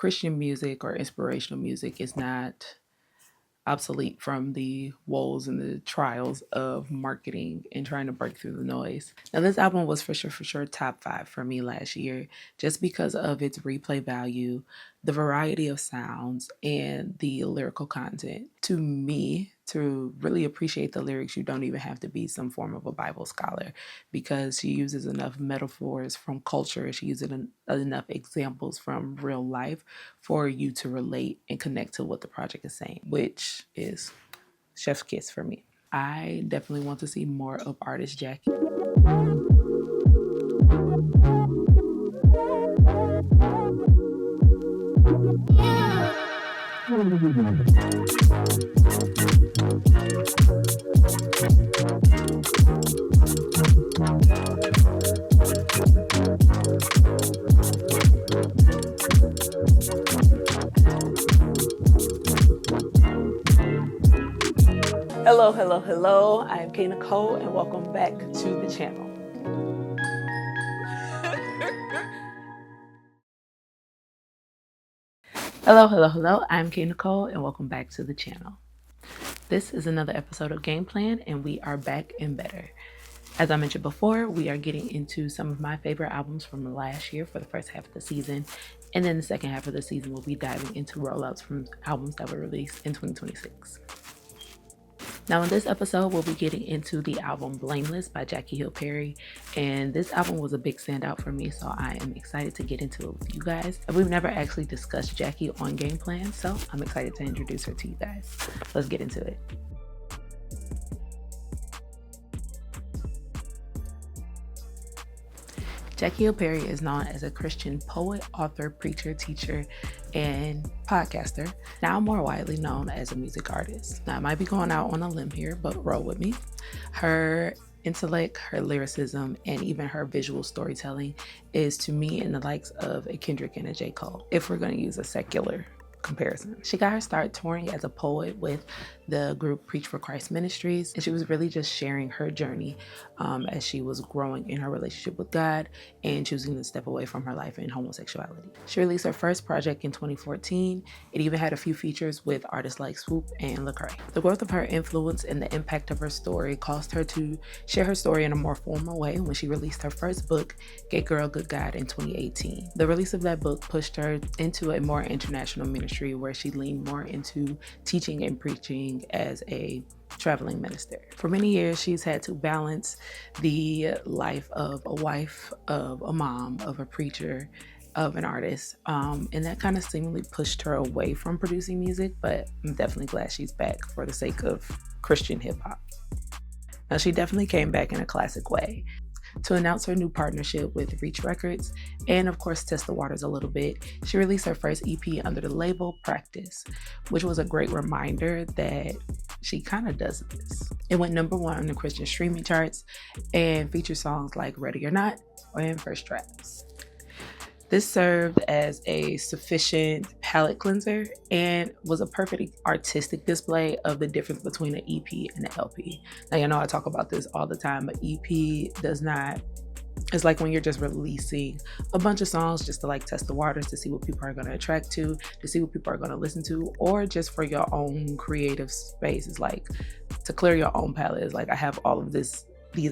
Christian music or inspirational music is not obsolete from the woes and the trials of marketing and trying to break through the noise. Now, this album was for sure top 5 for me last year, just because of its replay value, the variety of sounds, and the lyrical content. To me, to really appreciate the lyrics, you don't even have to be some form of a Bible scholar, because she uses enough metaphors from culture, she uses enough examples from real life for you to relate and connect to what the project is saying, which is chef's kiss for me. I definitely want to see more of artist Jackie. Hello. I'm Nikole, and welcome back to the channel. Hello. I'm Nikole, and welcome back to the channel. This is another episode of Game Plan, and we are back and better. As I mentioned before, we are getting into some of my favorite albums from the last year for the first half of the season, and then the second half of the season we'll be diving into rollouts from albums that were released in 2026. Now, in this episode, we'll be getting into the album Blameless by Jackie Hill Perry, and this album was a big standout for me, so I am excited to get into it with you guys. We've never actually discussed Jackie on Game Plan, so I'm excited to introduce her to you guys. Let's get into it. Jackie Hill Perry is known as a Christian poet, author, preacher, teacher, and podcaster, now more widely known as a music artist. Now, I might be going out on a limb here, but roll with me. Her intellect, her lyricism, and even her visual storytelling is to me in the likes of a Kendrick and a J. Cole, if we're going to use a secular comparison. She got her start touring as a poet with the group Preach for Christ Ministries, and she was really just sharing her journey as she was growing in her relationship with God and choosing to step away from her life in homosexuality. She released her first project in 2014. It even had a few features with artists like Swoop and Lecrae. The growth of her influence and the impact of her story caused her to share her story in a more formal way when she released her first book, Gay Girl, Good God, in 2018. The release of that book pushed her into a more international ministry where she leaned more into teaching and preaching as a traveling minister. For many years, she's had to balance the life of a wife, of a mom, of a preacher, of an artist, and that kind of seemingly pushed her away from producing music, but I'm definitely glad she's back for the sake of Christian hip-hop. Now, she definitely came back in a classic way to announce her new partnership with Reach Records and, of course, test the waters a little bit. She released her first EP under the label Practice, which was a great reminder that she kind of does this. It went number 1 on the Christian streaming charts and featured songs like Ready or Not and First Drafts. This served as a sufficient palate cleanser and was a perfect artistic display of the difference between an EP and an LP. Now, you know I talk about this all the time, but EP does not, it's like when you're just releasing a bunch of songs just to like test the waters, to see what people are going to attract to see what people are going to listen to, or just for your own creative space. It's like to clear your own palette. It's like I have all of these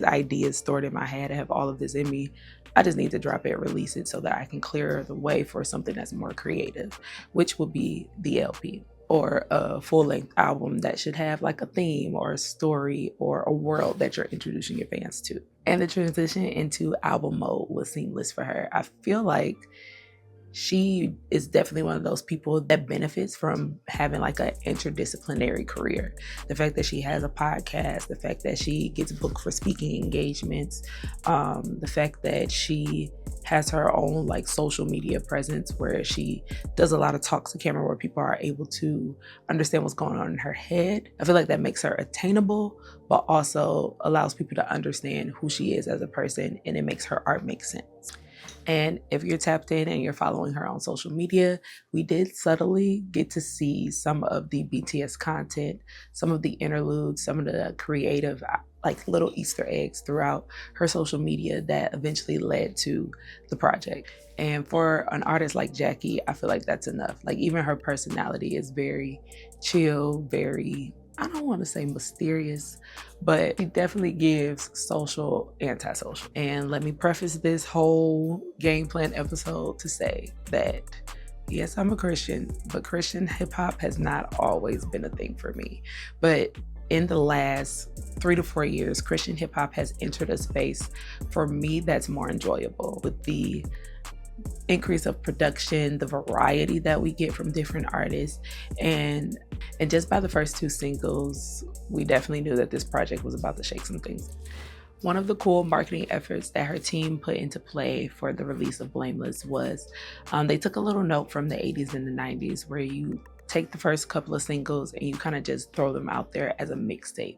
ideas stored in my head. I have all of this in me. I just need to drop it, release it so that I can clear the way for something that's more creative, which would be the LP or a full-length album that should have like a theme or a story or a world that you're introducing your fans to. And the transition into album mode was seamless for her. I feel like she is definitely one of those people that benefits from having like an interdisciplinary career. The fact that she has a podcast, the fact that she gets booked for speaking engagements, the fact that she has her own like social media presence where she does a lot of talks to camera where people are able to understand what's going on in her head. I feel like that makes her attainable, but also allows people to understand who she is as a person, and it makes her art make sense. And if you're tapped in and you're following her on social media, we did subtly get to see some of the BTS content, some of the interludes, some of the creative, like little Easter eggs throughout her social media that eventually led to the project. And for an artist like Jackie, I feel like that's enough. Like, even her personality is very chill, very, I don't want to say mysterious, but she definitely gives social, antisocial. And let me preface this whole game plan episode to say that yes, I'm a Christian, but Christian hip hop has not always been a thing for me. But in the last 3 to 4 years, Christian hip hop has entered a space for me that's more enjoyable, with the increase of production, the variety that we get from different artists, and just by the first two singles, we definitely knew that this project was about to shake some things. One of the cool marketing efforts that her team put into play for the release of Blameless was they took a little note from the 80s and the 90s where you take the first couple of singles and you kind of just throw them out there as a mixtape.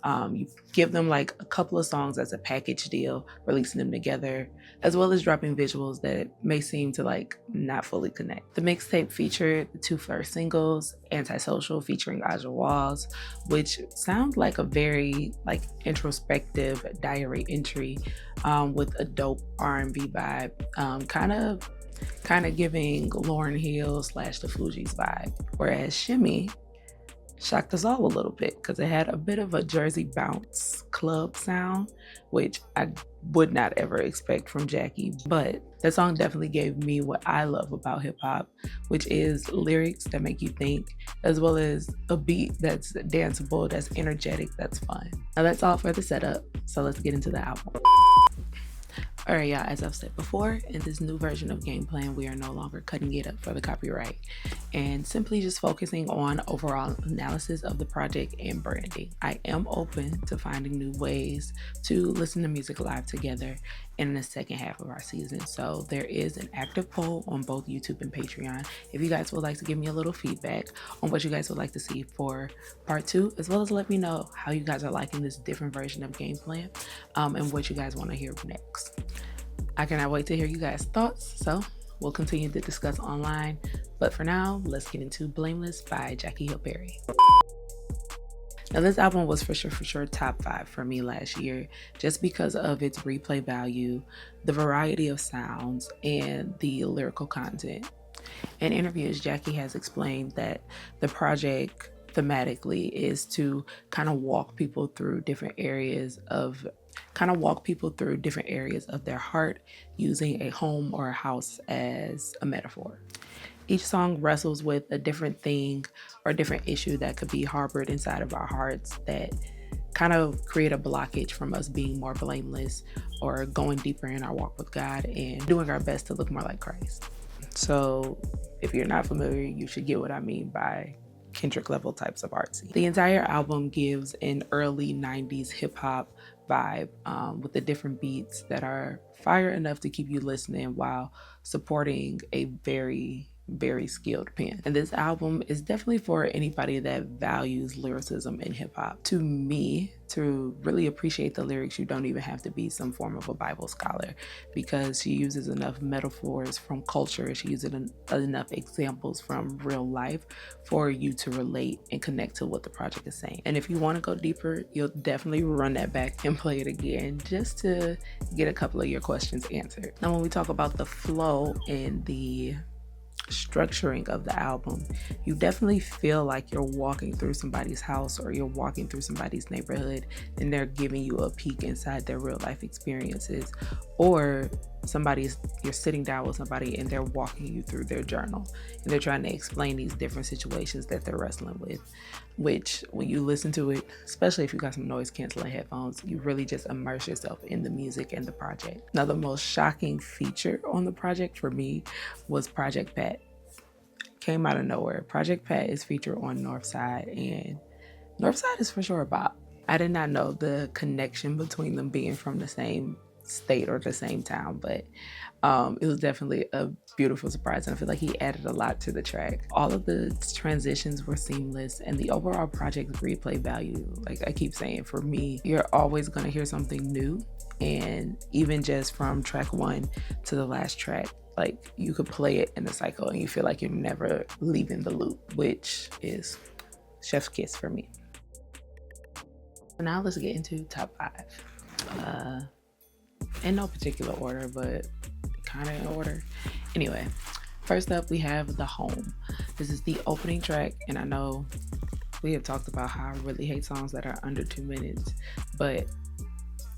You give them like a couple of songs as a package deal, releasing them together, as well as dropping visuals that may seem to like not fully connect. The mixtape featured the two first singles, Antisocial featuring Aja Walls, which sound like a very like introspective diary entry with a dope R&B vibe, kind of giving Lauryn Hill / the Fugees vibe. Whereas Shimmy shocked us all a little bit because it had a bit of a Jersey bounce club sound, which I would not ever expect from Jackie. But that song definitely gave me what I love about hip hop, which is lyrics that make you think, as well as a beat that's danceable, that's energetic, that's fun. Now that's all for the setup, so let's get into the album. All right, y'all, as I've said before, in this new version of Game Plan, we are no longer cutting it up for the copyright and simply just focusing on overall analysis of the project and branding. I am open to finding new ways to listen to music live together in the second half of our season. So there is an active poll on both YouTube and Patreon. If you guys would like to give me a little feedback on what you guys would like to see for part 2, as well as let me know how you guys are liking this different version of Game Plan and what you guys want to hear next. I cannot wait to hear you guys' thoughts, so we'll continue to discuss online. But for now, let's get into Blameless by Jackie Hill Perry. Now, this album was for sure top 5 for me last year, just because of its replay value, the variety of sounds, and the lyrical content. In interviews, Jackie has explained that the project thematically is to kind of walk people through different areas of their heart, using a home or a house as a metaphor. Each song wrestles with a different thing or a different issue that could be harbored inside of our hearts that kind of create a blockage from us being more blameless or going deeper in our walk with God and doing our best to look more like Christ. So if you're not familiar, you should get what I mean by Kendrick level types of artsy. The entire album gives an early 90s hip hop vibe with the different beats that are fire enough to keep you listening while supporting a very skilled pen. And this album is definitely for anybody that values lyricism in hip hop. To me, to really appreciate the lyrics, you don't even have to be some form of a Bible scholar, because she uses enough metaphors from culture, she uses enough examples from real life for you to relate and connect to what the project is saying. And if you want to go deeper, you'll definitely run that back and play it again just to get a couple of your questions answered. Now, when we talk about the flow and the structuring of the album, you definitely feel like you're walking through somebody's house or you're walking through somebody's neighborhood and they're giving you a peek inside their real life experiences, or you're sitting down with somebody and they're walking you through their journal and they're trying to explain these different situations that they're wrestling with, which when you listen to it, especially if you got some noise canceling headphones, you really just immerse yourself in the music and the project. Now, the most shocking feature on the project for me was Project Pat. Came out of nowhere. Project Pat is featured on Northside, and Northside is for sure a bop. I did not know the connection between them being from the same state or the same town, but it was definitely a beautiful surprise, and I feel like he added a lot to the track. All of the transitions were seamless, and the overall project's replay value, like I keep saying, for me, you're always going to hear something new. And even just from track 1 to the last track, like you could play it in the cycle and you feel like you're never leaving the loop, which is chef's kiss for me. So now let's get into top 5. In no particular order, but kind of in order. Anyway, first up we have The Home. This is the opening track, and I know we have talked about how I really hate songs that are under 2 minutes, but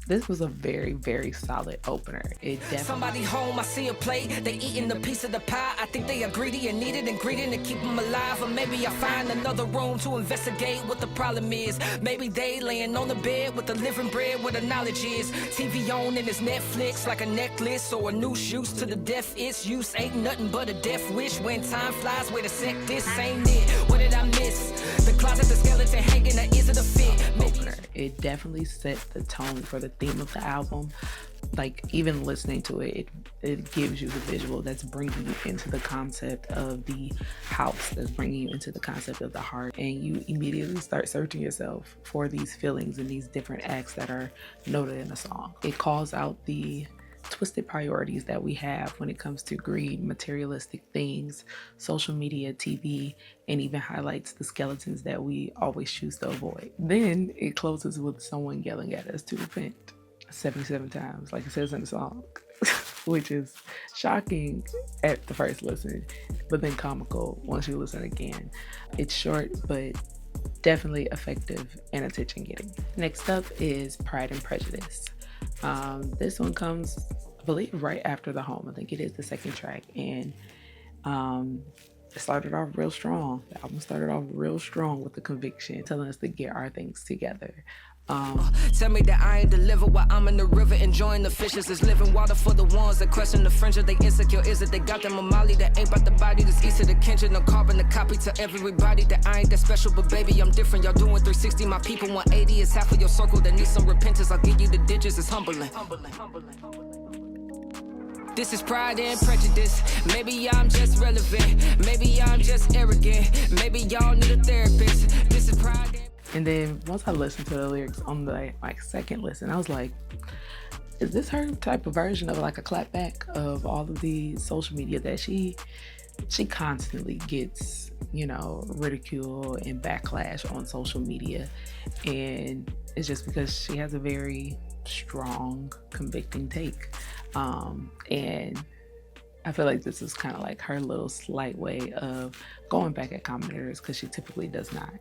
this was a very, very solid opener. It definitely... Somebody home, I see a plate. They eating a piece of the pie. I think they are greedy and need it and greedy to keep them alive. Or maybe I find another room to investigate what the problem is. Maybe they laying on the bed with the living bread where the knowledge is. TV on and it's Netflix like a necklace or a noose used to the death. Its use ain't nothing but a death wish. When time flies, where the sec this ain't it. What did I miss? The closet, the skeleton hanging, or is it a fit? Maybe... It definitely set the tone for the theme of the album. Like even listening to it, it gives you the visual that's bringing you into the concept of the house, that's bringing you into the concept of the heart, and you immediately start searching yourself for these feelings and these different acts that are noted in the song. It calls out the twisted priorities that we have when it comes to greed, materialistic things, social media, TV, and even highlights the skeletons that we always choose to avoid. Then it closes with someone yelling at us to repent 77 times, like it says in the song, which is shocking at the first listen, but then comical once you listen again. It's short, but definitely effective and attention-getting. Next up is Pride and Prejudice. This one comes, I believe, right after The Home. I think it is the second track, and it started off real strong. The album started off real strong with the conviction, telling us to get our things together. Tell me that I ain't deliver while I'm in the river enjoying the fishes. It's living water for the ones that question the friendship. They insecure, is it? They got them a molly that ain't about the body. This east of the kitchen, no carbon, a copy to everybody that I ain't that special, but baby, I'm different. Y'all doing 360, my people 180 is half of your circle that needs some repentance. I'll give you the digits, it's humbling. This is Pride and Prejudice. Maybe I'm just relevant. Maybe I'm just arrogant. Maybe y'all need a therapist. This is Pride and then once I listened to the lyrics on the second listen, I was like, is this her type of version of like a clapback of all of the social media that she constantly gets, ridicule and backlash on social media? And it's just because she has a very strong, convicting take. And I feel like this is kind of like her little slight way of going back at commenters, because she typically does not.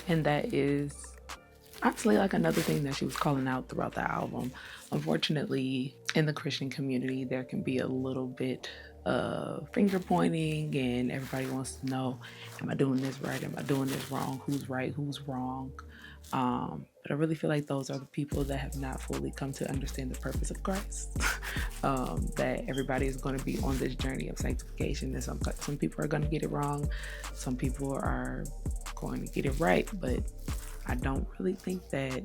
And that is honestly like another thing that she was calling out throughout the album. Unfortunately, in the Christian community, there can be a little bit of finger pointing, and everybody wants to know, am I doing this right? Am I doing this wrong? Who's right? Who's wrong? But I really feel like those are the people that have not fully come to understand the purpose of Christ. That everybody is going to be on this journey of sanctification, and some people are going to get it wrong, some people are going to get it right, but I don't really think that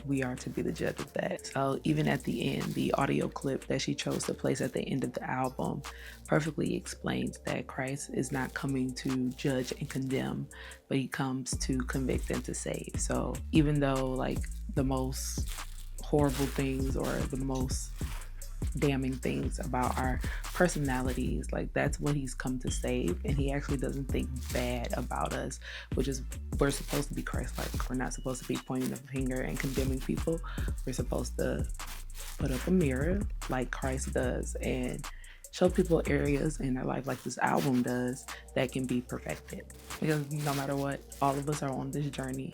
we are to be the judge of that. So even at the end, the audio clip that she chose to place at the end of the album perfectly explains that Christ is not coming to judge and condemn, but he comes to convict and to save. So even though like the most horrible things or the most damning things about our personalities, like that's what he's come to save, and he actually doesn't think bad about us, which is, we're supposed to be Christ-like. We're not supposed to be pointing the finger and condemning people. We're supposed to put up a mirror like Christ does and show people areas in their life, like this album does, that can be perfected. Because no matter what, all of us are on this journey,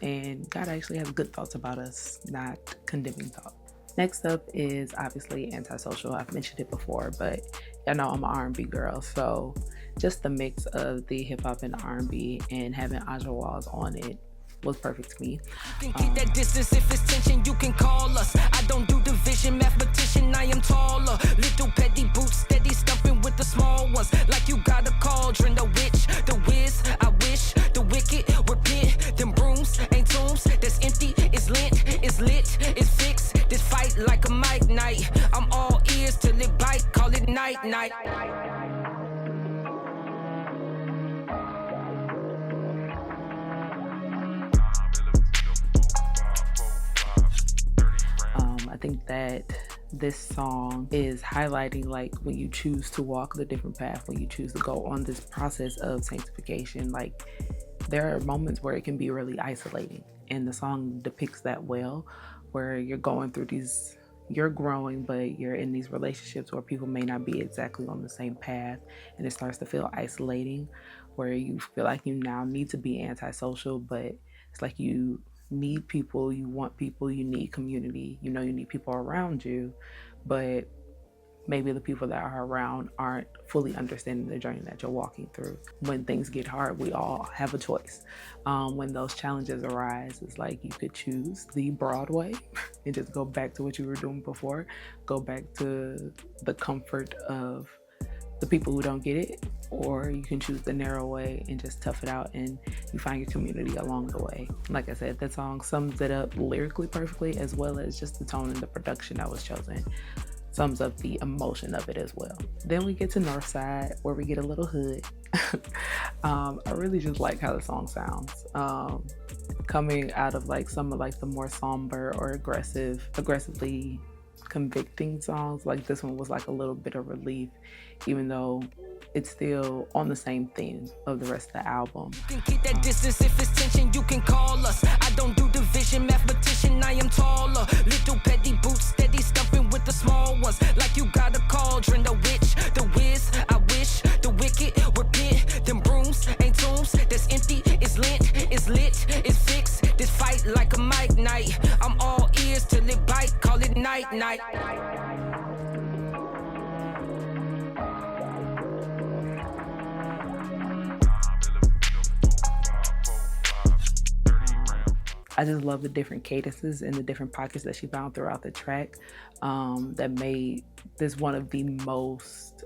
and God actually has good thoughts about us, not condemning thoughts. Next up is obviously Antisocial. I've mentioned it before, but y'all know I'm an R&B girl, so just the mix of the hip hop and R&B and having Aja Walls on it was perfect to me. You can keep that distance if it's tension, you can call us. I don't do division, mathematician, I am taller. Little petty boots, steady stumping with the small ones. Like you got a cauldron, the witch, the whiz, I wish, the wicked, repent. Them brooms ain't tombs, that's empty, it's lint, it's lit, it's fixed. This fight like a mic, night. I think that this song is highlighting like when you choose to walk the different path, when you choose to go on this process of sanctification, like there are moments where it can be really isolating, and the song depicts that well, where you're going through these, you're growing, but you're in these relationships where people may not be exactly on the same path, and it starts to feel isolating, where you feel like you now need to be antisocial, but it's like you need people, you want people, you need community, you know, you need people around you, but maybe the people that are around aren't fully understanding the journey that you're walking through. When things get hard, we all have a choice. When those challenges arise, it's like you could choose the broad way and just go back to what you were doing before, go back to the comfort of the people who don't get it, or you can choose the narrow way and just tough it out, and you find your community along the way. Like I said, that song sums it up lyrically perfectly, as well as just the tone and the production that was chosen sums up the emotion of it as well. Then we get to Northside, where we get a little hood. I really just like how the song sounds. Coming out of like some of like the more somber or aggressively convicting songs, like this one was like a little bit of relief, even though it's still on the same theme of the rest of the album. You can keep that distance if it's tension, you can call us. I don't do division, mathematician, I am taller. Little petty boots, steady stumping with the small ones. Like you got a cauldron, the witch, the whiz, I wish, the wicked, repent. Them brooms ain't tombs, that's empty, it's lit, it's fixed. This fight like a mic night. I'm all ears till it bite, call it night night. I just love the different cadences and the different pockets that she found throughout the track, that made this one of the most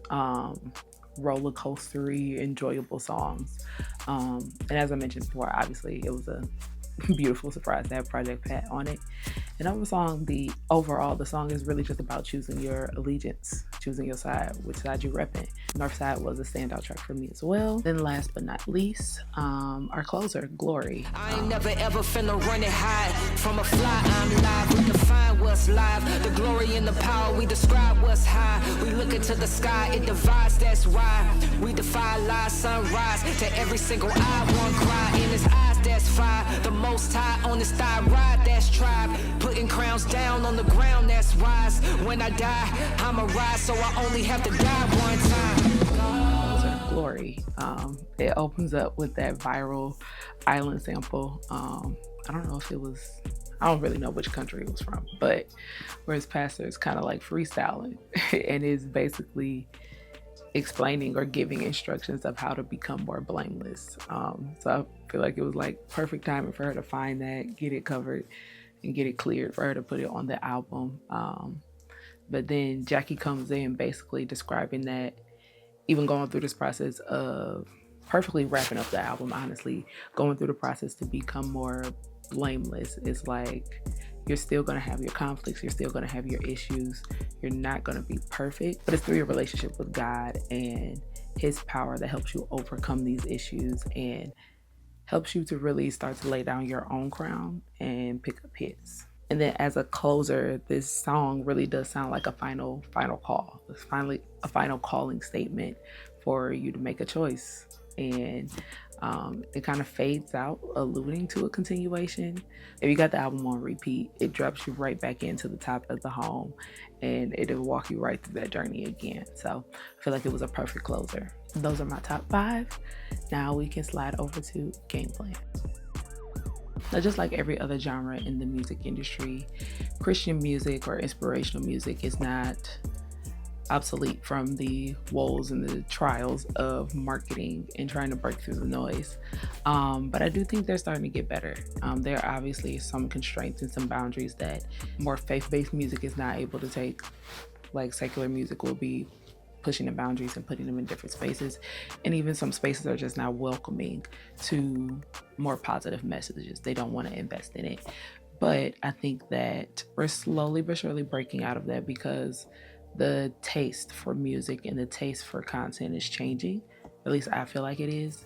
roller coastery, enjoyable songs. And as I mentioned before, obviously it was a beautiful surprise to have Project Pat on it. And overall, the song is really just about choosing your allegiance, choosing your side, which side you repping. Northside was a standout track for me as well. Then last but not least, our closer, Glory. I ain't never ever finna run it high. From a fly, I'm live. We define what's live. The glory and the power, we describe what's high. We look into the sky, it divides, that's why. We defy lies, sunrise. To every single eye, one cry. In his eyes, that's fire. The most high on his thigh, ride, that's tribe. Putting crowns down on the ground, that's wise. When I die, I'ma rise, so I only have to die one time. Glory. It opens up with that viral island sample. I don't know if it was, I don't really know which country it was from, but where his pastor is kind of like freestyling and is basically explaining or giving instructions of how to become more blameless. So I feel like it was like perfect timing for her to find that, get it covered, and get it cleared for her to put it on the album. But then Jackie comes in basically describing that, even going through this process of perfectly wrapping up the album, honestly, going through the process to become more blameless. It's like you're still going to have your conflicts, you're still going to have your issues, you're not going to be perfect, but it's through your relationship with God and his power that helps you overcome these issues and helps you to really start to lay down your own crown and pick up his. And then as a closer, this song really does sound like a final call. It's finally a final calling statement for you to make a choice. And it kind of fades out, alluding to a continuation. If you got the album on repeat, it drops you right back into the top of the home, and it'll walk you right through that journey again. So I feel like it was a perfect closer. Those are my top 5. Now we can slide over to game plan. Now, just like every other genre in the music industry, Christian music or inspirational music is not obsolete from the woes and the trials of marketing and trying to break through the noise. But I do think they're starting to get better. There are obviously some constraints and some boundaries that more faith-based music is not able to take. Like secular music will be pushing the boundaries and putting them in different spaces. And even some spaces are just now welcoming to more positive messages. They don't want to invest in it. But I think that we're slowly but surely breaking out of that, because the taste for music and the taste for content is changing. At least I feel like it is.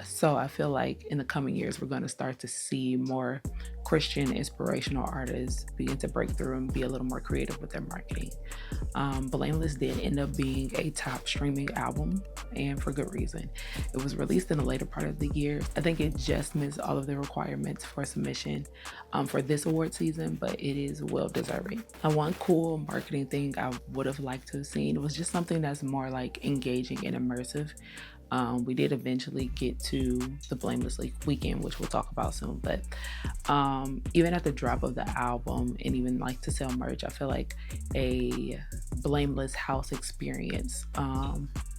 So I feel like in the coming years, we're going to start to see more Christian inspirational artists begin to break through and be a little more creative with their marketing. Blameless did end up being a top streaming album, and for good reason. It was released in the later part of the year. I think it just missed all of the requirements for submission for this award season, but it is well deserving. And one cool marketing thing I would have liked to have seen was just something that's more like engaging and immersive. We did eventually get to the Blameless weekend, which we'll talk about soon, but even at the drop of the album and even like to sell merch, I feel like a Blameless house experience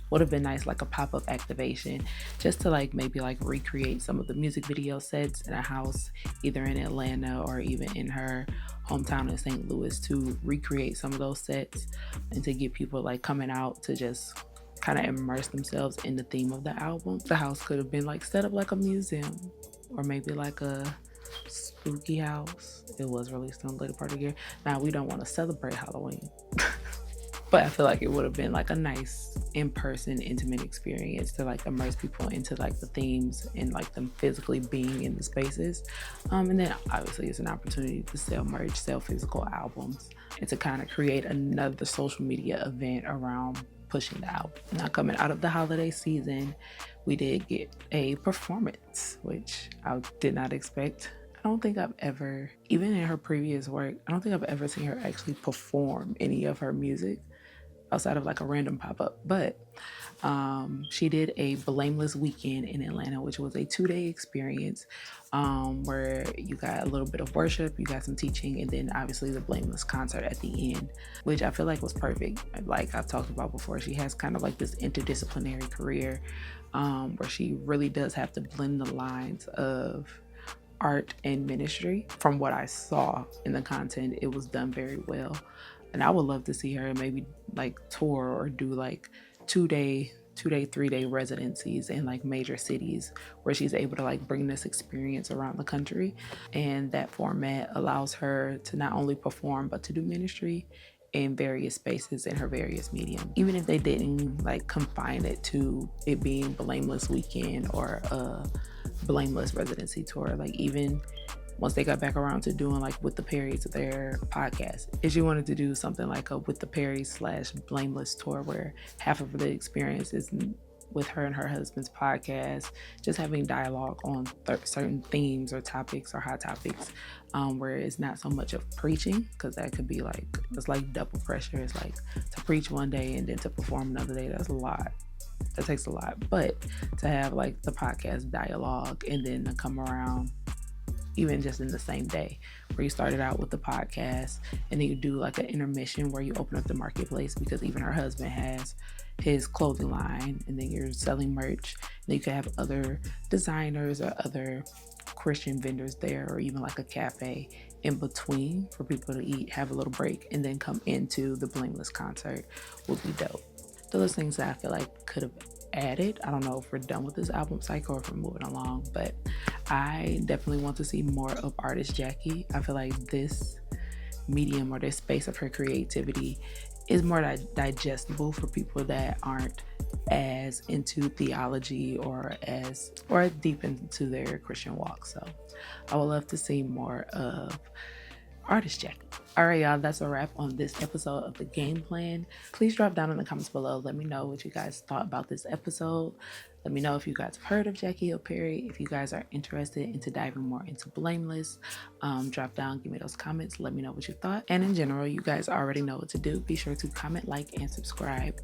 would have been nice, like a pop-up activation, just to like maybe like recreate some of the music video sets in a house either in Atlanta or even in her hometown in St. Louis, to recreate some of those sets and to get people like coming out to just kind of immerse themselves in the theme of the album. The house could have been like set up like a museum or maybe like a spooky house. It was released in the later part of the year. Now, we don't want to celebrate Halloween, but I feel like it would have been like a nice in-person intimate experience to like immerse people into like the themes and like them physically being in the spaces. And then obviously it's an opportunity to sell merch, sell physical albums, and to kind of create another social media event around pushing the album. Now, coming out of the holiday season, we did get a performance, which I did not expect. I don't think I've ever, even in her previous work, I don't think I've ever seen her actually perform any of her music outside of like a random pop-up. But she did a Blameless weekend in Atlanta, which was a 2-day experience where you got a little bit of worship, you got some teaching, and then obviously the Blameless concert at the end, which I feel like was perfect. Like I've talked about before, she has kind of like this interdisciplinary career where she really does have to blend the lines of art and ministry. From what I saw in the content, it was done very well. And I would love to see her maybe like tour or do like 2-day, 3-day residencies in like major cities where she's able to like bring this experience around the country. And that format allows her to not only perform, but to do ministry in various spaces in her various mediums. Even if they didn't like confine it to it being Blameless weekend or a Blameless residency tour, like even once they got back around to doing like With the Perrys, their podcast, if she wanted to do something like a With the Perrys / Blameless tour where half of the experience is with her and her husband's podcast, just having dialogue on certain themes or topics or hot topics, where it's not so much of preaching, because that could be like, it's like double pressure. It's like to preach one day and then to perform another day. That's a lot. That takes a lot. But to have like the podcast dialogue and then to come around even just in the same day, where you started out with the podcast and then you do like an intermission where you open up the marketplace, because even her husband has his clothing line, and then you're selling merch, and then you could have other designers or other Christian vendors there, or even like a cafe in between for people to eat, have a little break, and then come into the Blameless concert would be dope. Those things that I feel like could have added. I don't know if we're done with this album cycle or if we're moving along, but I definitely want to see more of Artist Jackie. I feel like this medium or this space of her creativity is more digestible for people that aren't as into theology or deep into their Christian walk. So I would love to see more of Artist Jackie. All right, y'all, that's a wrap on this episode of The Game Plan. Please drop down in the comments below. Let me know what you guys thought about this episode. Let me know if you guys have heard of Jackie Hill Perry. If you guys are interested into diving more into Blameless, drop down, give me those comments. Let me know what you thought. And in general, you guys already know what to do. Be sure to comment, like, and subscribe.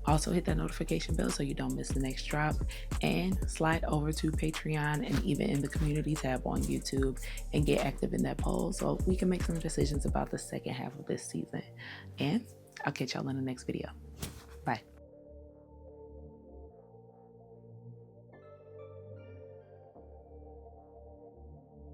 Also hit that notification bell so you don't miss the next drop, and slide over to Patreon and even in the community tab on YouTube and get active in that poll so we can make some decisions about the second half of this season. And I'll catch y'all in the next video. Bye.